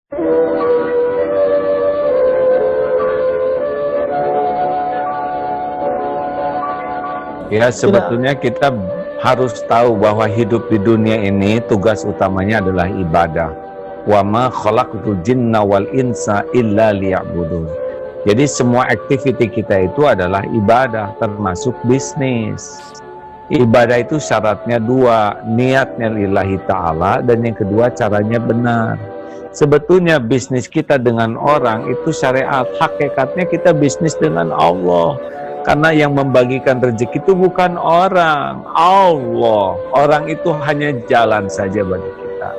Ya, sebetulnya kita harus tahu bahwa hidup di dunia ini tugas utamanya adalah ibadah. Wa ma khalaqtul jinna wal insa illa liya'budun. Jadi semua aktiviti kita itu adalah ibadah, termasuk bisnis. Ibadah itu syaratnya dua, niatnya lillahi ta'ala, dan yang kedua caranya benar. Sebetulnya bisnis kita dengan orang itu syariat, hakikatnya kita bisnis dengan Allah. Karena yang membagikan rezeki itu bukan orang, Allah. Orang itu hanya jalan saja bagi kita.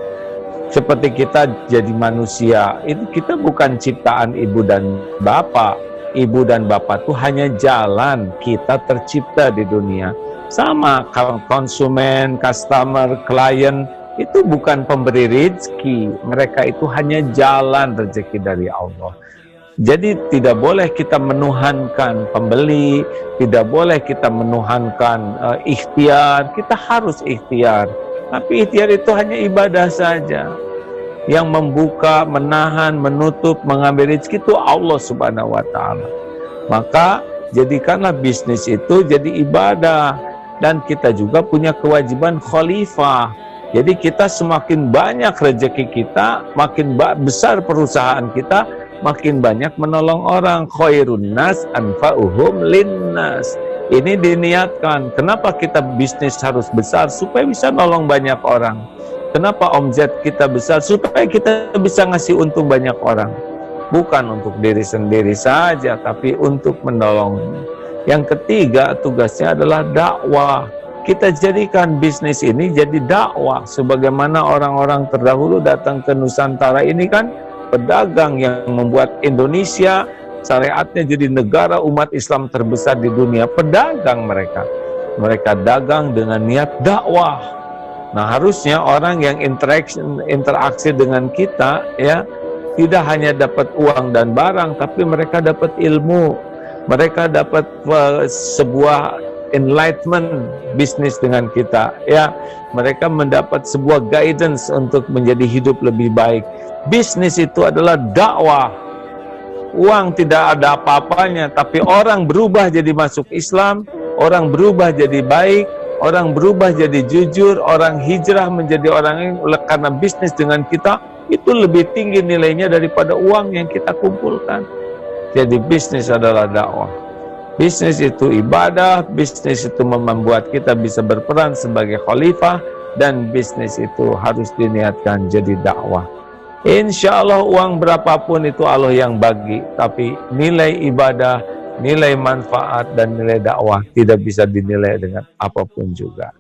Seperti kita jadi manusia, itu kita bukan ciptaan ibu dan bapak. Ibu dan bapak itu hanya jalan kita tercipta di dunia. Sama konsumen, customer, klien, itu bukan pemberi rezeki. Mereka itu hanya jalan rezeki dari Allah. Jadi tidak boleh kita menuhankan pembeli, tidak boleh kita menuhankan ikhtiar. Kita harus ikhtiar, tapi ikhtiar itu hanya ibadah saja. Yang membuka, menahan, menutup, mengambil rezeki itu Allah Subhanahu wa Ta'ala. Maka jadikanlah bisnis itu jadi ibadah, dan kita juga punya kewajiban khalifah. Jadi kita semakin banyak rezeki kita, makin besar perusahaan kita, makin banyak menolong orang. Khairun nas anfa'uhum linnas. Ini diniatkan. Kenapa kita bisnis harus besar? Supaya bisa nolong banyak orang. Kenapa omzet kita besar? Supaya kita bisa ngasih untung banyak orang. Bukan untuk diri sendiri saja, tapi untuk menolong. Yang ketiga, tugasnya adalah dakwah. Kita jadikan bisnis ini jadi dakwah. Sebagaimana orang-orang terdahulu datang ke Nusantara ini kan pedagang yang membuat Indonesia syariatnya jadi negara umat Islam terbesar di dunia. Pedagang mereka. Mereka dagang dengan niat dakwah. Nah, harusnya orang yang interaksi dengan kita ya tidak hanya dapat uang dan barang, tapi mereka dapat ilmu. Mereka dapat sebuah enlightenment bisnis dengan kita ya. Mereka mendapat sebuah guidance untuk menjadi hidup lebih baik. Bisnis itu adalah dakwah. Uang tidak ada apa-apanya, tapi orang berubah jadi masuk Islam, orang berubah jadi baik, orang berubah jadi jujur, orang hijrah menjadi orang yang karena bisnis dengan kita itu lebih tinggi nilainya daripada uang yang kita kumpulkan. Jadi bisnis adalah dakwah. Bisnis itu ibadah, bisnis itu membuat kita bisa berperan sebagai khalifah, dan bisnis itu harus diniatkan jadi dakwah. Insya Allah uang berapapun itu Allah yang bagi, tapi nilai ibadah, nilai manfaat, dan nilai dakwah tidak bisa dinilai dengan apapun juga.